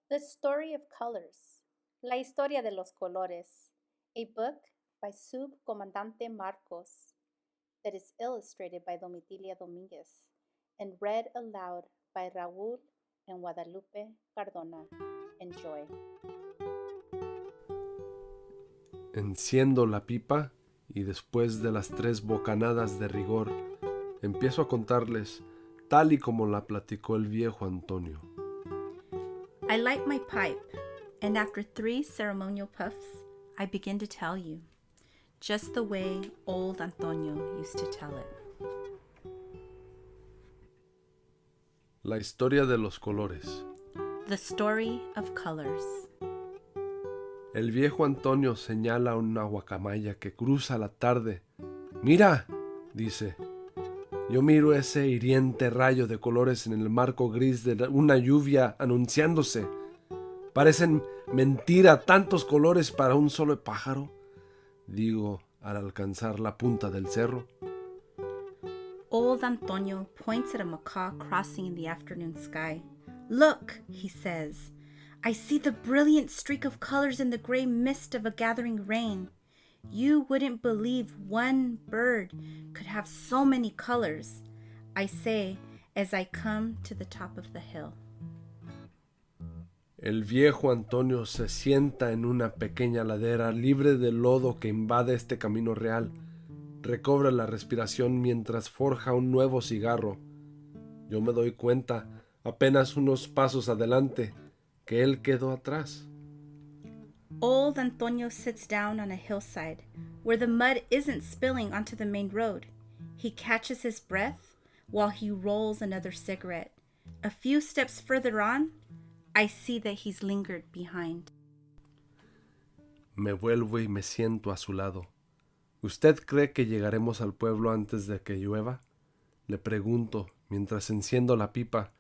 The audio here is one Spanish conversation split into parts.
The Story of Colors, La Historia de los Colores, a book by Subcomandante Marcos that is illustrated by Domitila Dominguez and read aloud by Raul and Guadalupe Cardona. Enjoy. Enciendo la pipa y después de las 3 bocanadas de rigor, empiezo a contarles tal y como la platicó el viejo Antonio. I light my pipe, and after 3 ceremonial puffs, I begin to tell you, just the way old Antonio used to tell it. La historia de los colores. The story of colors. El viejo Antonio señala a una guacamaya que cruza la tarde. ¡Mira!, dice. Yo miro ese hiriente rayo de colores en el marco gris de una lluvia anunciándose. Parecen mentira tantos colores para un solo pájaro, digo al alcanzar la punta del cerro. Old Antonio points at a macaw crossing in the afternoon sky. Look, he says. I see the brilliant streak of colors in the gray mist of a gathering rain. You wouldn't believe one bird could have so many colors, I say as I come to the top of the hill. El viejo Antonio se sienta en una pequeña ladera libre del lodo que invade este camino real. Recobra la respiración mientras forja un nuevo cigarro. Yo me doy cuenta, apenas unos pasos adelante, que él quedó atrás. Old Antonio sits down on a hillside where the mud isn't spilling onto the main road. He catches his breath while he rolls another cigarette. A few steps further on, I see that he's lingered behind. Me vuelvo y me siento a su lado. ¿Usted cree que llegaremos al pueblo antes de que llueva? Le pregunto mientras enciendo la pipa.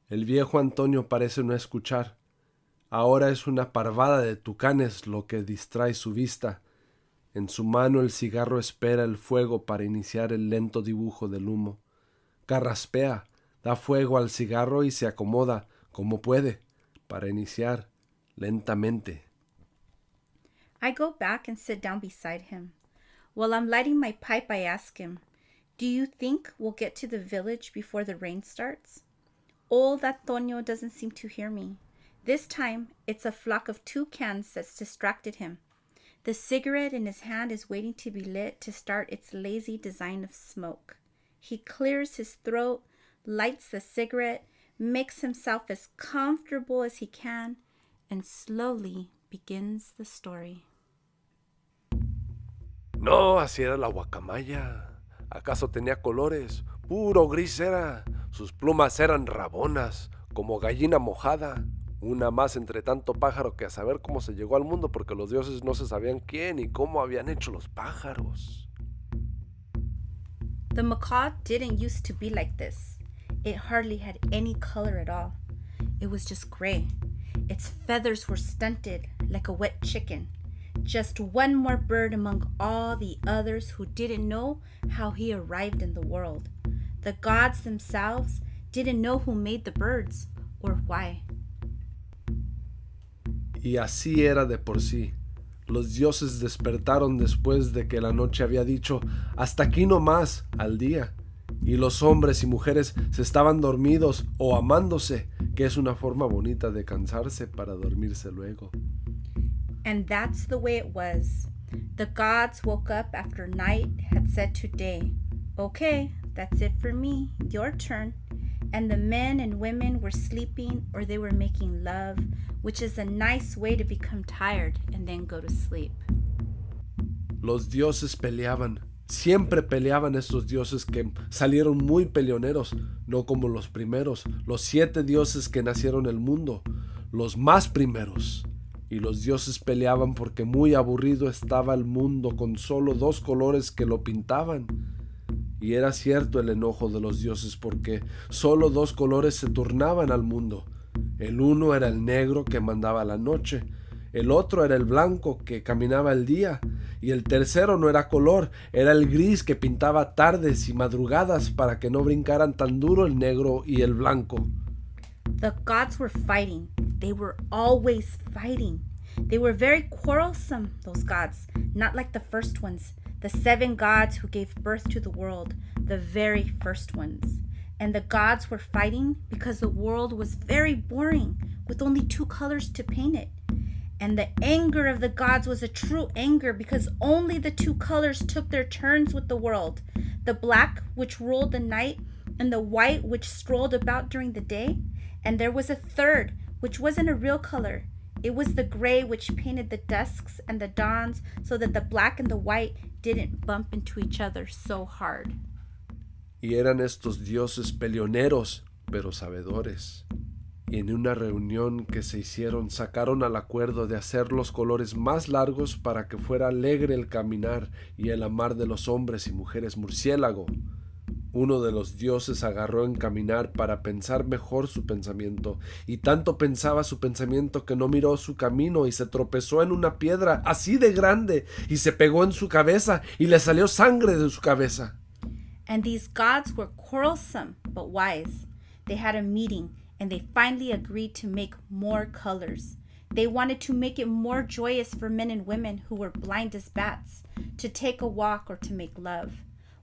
El viejo Antonio parece no escuchar. Ahora es una parvada de tucanes lo que distrae su vista. En su mano el cigarro espera el fuego para iniciar el lento dibujo del humo. Carraspea, da fuego al cigarro y se acomoda, como puede, para iniciar lentamente. I go back and sit down beside him. While I'm lighting my pipe, I ask him, do you think we'll get to the village before the rain starts? Old Antonio doesn't seem to hear me. This time, it's a flock of toucans that's distracted him. The cigarette in his hand is waiting to be lit to start its lazy design of smoke. He clears his throat, lights the cigarette, makes himself as comfortable as he can, and slowly begins the story. No, así era la guacamaya. ¿Acaso tenía colores? Puro gris era. Sus plumas eran rabonas, como gallina mojada. Una más entre tanto pájaro que a saber cómo se llegó al mundo porque los dioses no se sabían quién y cómo habían hecho los pájaros. The macaw didn't used to be like this. It hardly had any color at all. It was just gray. Its feathers were stunted like a wet chicken. Just one more bird among all the others who didn't know how he arrived in the world. The gods themselves didn't know who made the birds or why. Y así era de por sí. Los dioses despertaron después de que la noche había dicho hasta aquí no más al día. Y los hombres y mujeres se estaban dormidos o amándose, que es una forma bonita de cansarse para dormirse luego. And that's the way it was. The gods woke up after night had said to day, okay, that's it for me, your turn. And the men and women were sleeping or they were making love, which is a nice way to become tired and then go to sleep. Los dioses peleaban. Siempre peleaban estos dioses que salieron muy peleoneros, no como los primeros, los 7 dioses que nacieron el mundo, los más primeros. Y los dioses peleaban porque muy aburrido estaba el mundo con solo 2 colores que lo pintaban. Y era cierto el enojo de los dioses porque solo 2 colores se turnaban al mundo. El uno era el negro que mandaba la noche, el otro era el blanco que caminaba el día, y el tercero no era color, era el gris que pintaba tardes y madrugadas para que no brincaran tan duro el negro y el blanco. The gods were fighting, They were always fighting. They were very quarrelsome, those gods, not like the first ones, the 7 gods who gave birth to the world, the very first ones. And the gods were fighting because the world was very boring, with only 2 colors to paint it. And the anger of the gods was a true anger because only the 2 colors took their turns with the world, the black which ruled the night and the white which strolled about during the day. And there was a third, which wasn't a real color. It was the gray which painted the dusks and the dawns so that the black and the white didn't bump into each other so hard. Y eran estos dioses peleoneros, pero sabedores. Y en una reunión que se hicieron sacaron al acuerdo de hacer los colores más largos para que fuera alegre el caminar y el amar de los hombres y mujeres murciélago. Uno de los dioses agarró en caminar para pensar mejor su pensamiento, y tanto pensaba su pensamiento que no miró su camino y se tropezó en una piedra así de grande y se pegó en su cabeza y le salió sangre de su cabeza. And these gods were quarrelsome but wise. They had a meeting and they finally agreed to make more colors. They wanted to make it more joyous for men and women who were blind as bats, to take a walk or to make love.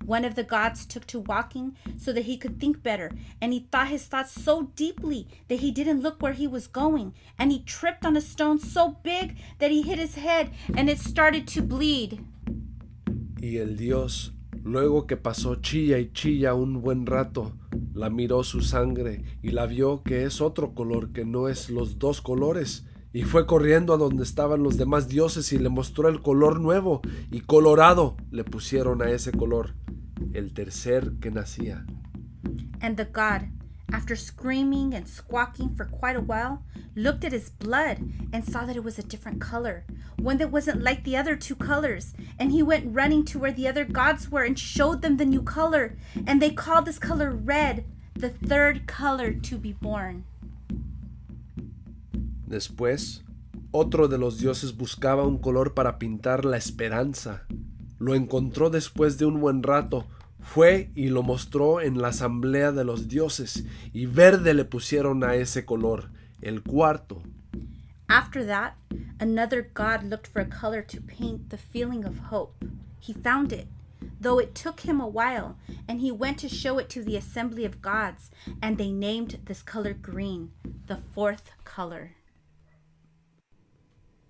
One of the gods took to walking so that he could think better, and he thought his thoughts so deeply that he didn't look where he was going, and he tripped on a stone so big that he hit his head and it started to bleed. Y el dios, luego que pasó chilla y chilla un buen rato, la miró su sangre y la vio que es otro color que no es los 2 colores, y fue corriendo a donde estaban los demás dioses y le mostró el color nuevo, y colorado le pusieron a ese color, el tercer que nacía. And the god, after screaming and squawking for quite a while, looked at his blood and saw that it was a different color, one that wasn't like the other 2 colors. And he went running to where the other gods were and showed them the new color. And they called this color red, the 3rd color to be born. Después, otro de los dioses buscaba un color para pintar la esperanza. Lo encontró después de un buen rato. Fue y lo mostró en la asamblea de los dioses, y verde le pusieron a ese color, el 4. After that, another god looked for a color to paint the feeling of hope. He found it, though it took him a while, and he went to show it to the assembly of gods, and they named this color green, the 4th color.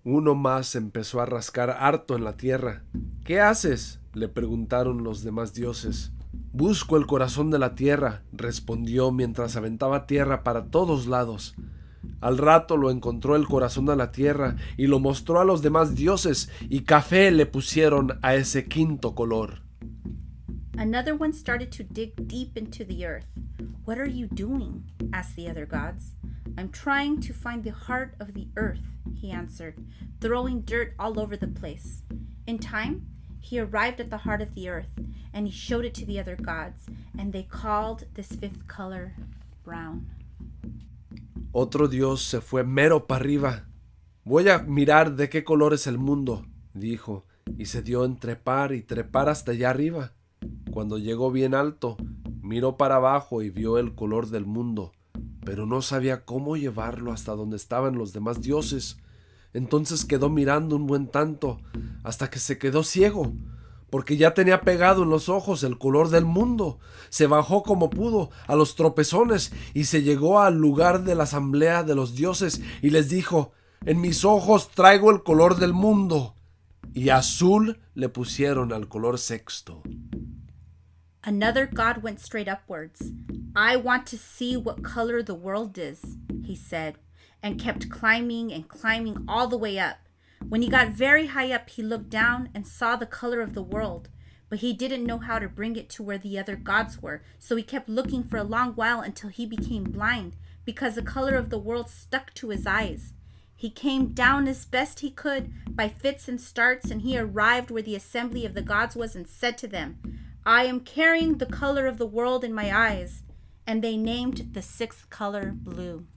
Uno más empezó a rascar harto en la tierra. ¿Qué haces?, le preguntaron los demás dioses. Busco el corazón de la tierra, respondió mientras aventaba tierra para todos lados. Al rato lo encontró el corazón de la tierra y lo mostró a los demás dioses, y café le pusieron a ese 5º color. Another one started to dig deep into the earth. What are you doing? Asked the other gods. I'm trying to find the heart of the earth, he answered, throwing dirt all over the place. In time, he arrived at the heart of the earth, and he showed it to the other gods, and they called this 5th color brown. Otro dios se fue mero para arriba. Voy a mirar de qué color es el mundo, dijo, y se dio en trepar y trepar hasta allá arriba. Cuando llegó bien alto, miró para abajo y vio el color del mundo, pero no sabía cómo llevarlo hasta donde estaban los demás dioses. Entonces quedó mirando un buen tanto, hasta que se quedó ciego, porque ya tenía pegado en los ojos el color del mundo. Se bajó como pudo a los tropezones y se llegó al lugar de la asamblea de los dioses y les dijo: en mis ojos traigo el color del mundo. Y azul le pusieron al color 6º. Another god went straight upwards. I want to see what color the world is, he said, and kept climbing and climbing all the way up. When he got very high up, he looked down and saw the color of the world, but he didn't know how to bring it to where the other gods were, so he kept looking for a long while until he became blind, because the color of the world stuck to his eyes. He came down as best he could by fits and starts, and he arrived where the assembly of the gods was and said to them, I am carrying the color of the world in my eyes. And they named the 6th color blue.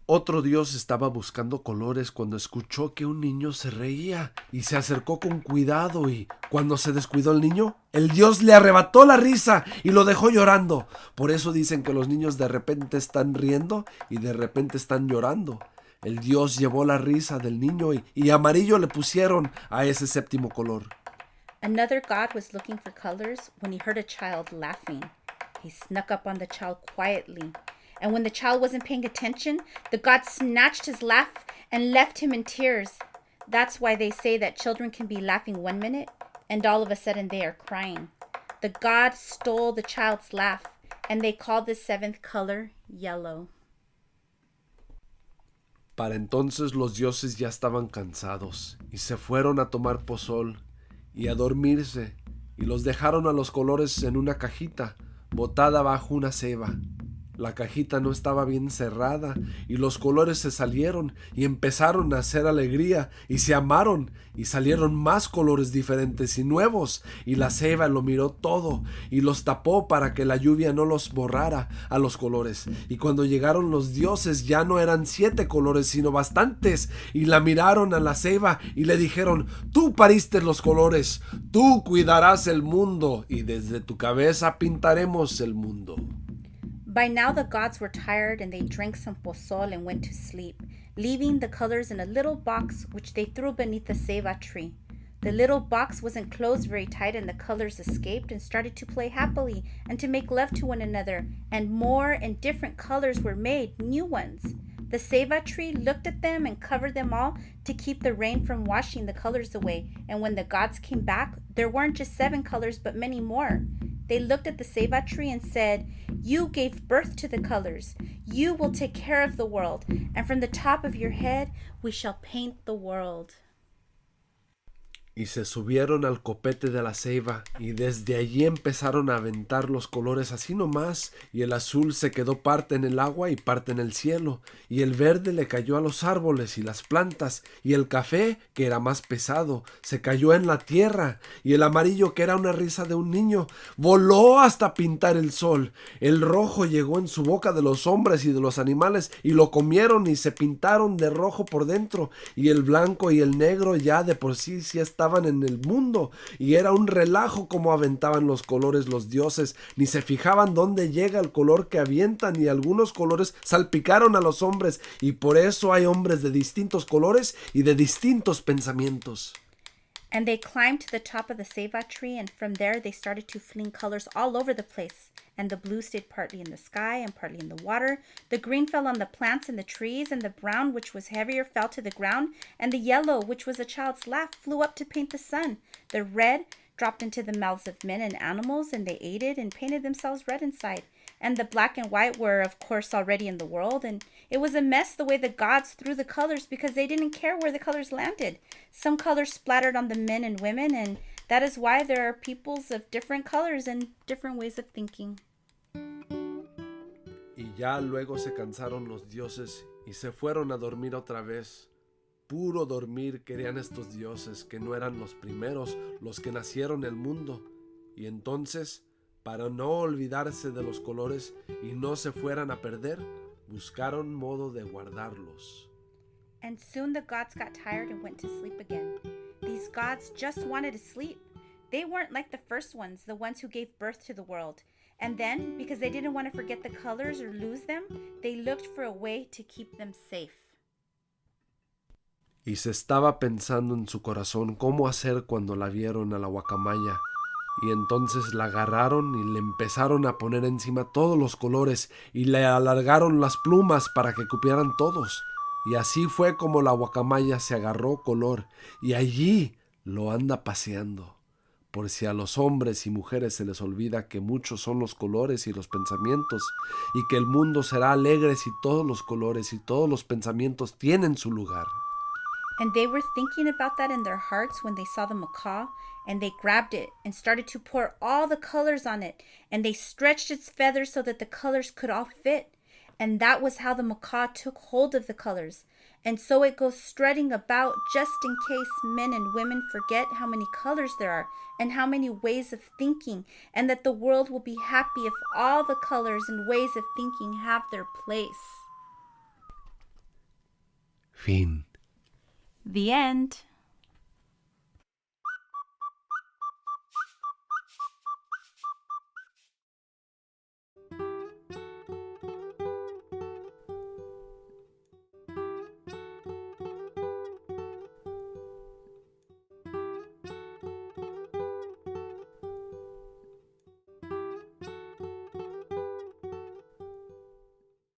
Otro dios estaba buscando colores cuando escuchó que un niño se reía y se acercó con cuidado y, cuando se descuidó el niño, el dios le arrebató la risa y lo dejó llorando. Por eso dicen que los niños de repente están riendo y de repente están llorando. El dios llevó la risa del niño y amarillo le pusieron a ese séptimo color. Another god was looking for colors when he heard a child laughing. He snuck up on the child quietly, and when the child wasn't paying attention, the god snatched his laugh and left him in tears. That's why they say that children can be laughing 1 minute and all of a sudden they are crying. The god stole the child's laugh, and they called the seventh color yellow. Para entonces los dioses ya estaban cansados y se fueron a tomar pozol y a dormirse, y los dejaron a los colores en una cajita botada bajo una ceiba. La cajita no estaba bien cerrada y los colores se salieron y empezaron a hacer alegría y se amaron y salieron más colores diferentes y nuevos, y la ceiba lo miró todo y los tapó para que la lluvia no los borrara a los colores. Y cuando llegaron los dioses ya no eran 7 colores sino bastantes, y la miraron a la ceiba y le dijeron: tú pariste los colores, tú cuidarás el mundo y desde tu cabeza pintaremos el mundo. By now the gods were tired, and they drank some pozol and went to sleep, leaving the colors in a little box which they threw beneath the ceiba tree. The little box wasn't closed very tight, and the colors escaped and started to play happily and to make love to one another, and more and different colors were made, new ones. The ceiba tree looked at them and covered them all to keep the rain from washing the colors away, and when the gods came back, there weren't just 7 colors but many more. They looked at the ceiba tree and said, you gave birth to the colors. You will take care of the world, and from the top of your head we shall paint the world. Y se subieron al copete de la ceiba y desde allí empezaron a aventar los colores así nomás, y el azul se quedó parte en el agua y parte en el cielo, y el verde le cayó a los árboles y las plantas, y el café, que era más pesado, se cayó en la tierra, y el amarillo, que era una risa de un niño, voló hasta pintar el sol. El rojo llegó en su boca de los hombres y de los animales y lo comieron y se pintaron de rojo por dentro, y el blanco y el negro ya de por sí estaban en el mundo, y era un relajo como aventaban los colores los dioses, ni se fijaban dónde llega el color que avientan, y algunos colores salpicaron a los hombres, y por eso hay hombres de distintos colores y de distintos pensamientos. And they climbed to the top of the ceiba tree, and from there they started to fling colors all over the place. And the blue stayed partly in the sky and partly in the water. The green fell on the plants and the trees, and the brown, which was heavier, fell to the ground. And the yellow, which was a child's laugh, flew up to paint the sun. The red dropped into the mouths of men and animals, and they ate it and painted themselves red inside. And the black and white were, of course, already in the world, and it was a mess the way the gods threw the colors because they didn't care where the colors landed. Some colors splattered on the men and women, and that is why there are peoples of different colors and different ways of thinking. Y ya luego se cansaron los dioses y se fueron a dormir otra vez. Puro dormir querían estos dioses, que no eran los primeros, los que nacieron el mundo. Y entonces, para no olvidarse de los colores y no se fueran a perder, buscaron modo de guardarlos. And soon the gods got tired and went to sleep again. These gods just wanted to sleep. They weren't like the first ones, the ones who gave birth to the world. And then, because they didn't want to forget the colors or lose them, they looked for a way to keep them safe. Y se estaba pensando en su corazón cómo hacer cuando la vieron a la guacamaya. Y entonces la agarraron y le empezaron a poner encima todos los colores y le alargaron las plumas para que cupieran todos. Y así fue como la guacamaya se agarró color y allí lo anda paseando. Por si a los hombres y mujeres se les olvida que muchos son los colores y los pensamientos, y que el mundo será alegre si todos los colores y todos los pensamientos tienen su lugar. And they were thinking about that in their hearts when they saw the macaw, and they grabbed it and started to pour all the colors on it, and they stretched its feathers so that the colors could all fit. And that was how the macaw took hold of the colors. And so it goes strutting about just in case men and women forget how many colors there are and how many ways of thinking, and that the world will be happy if all the colors and ways of thinking have their place. Fin. The end.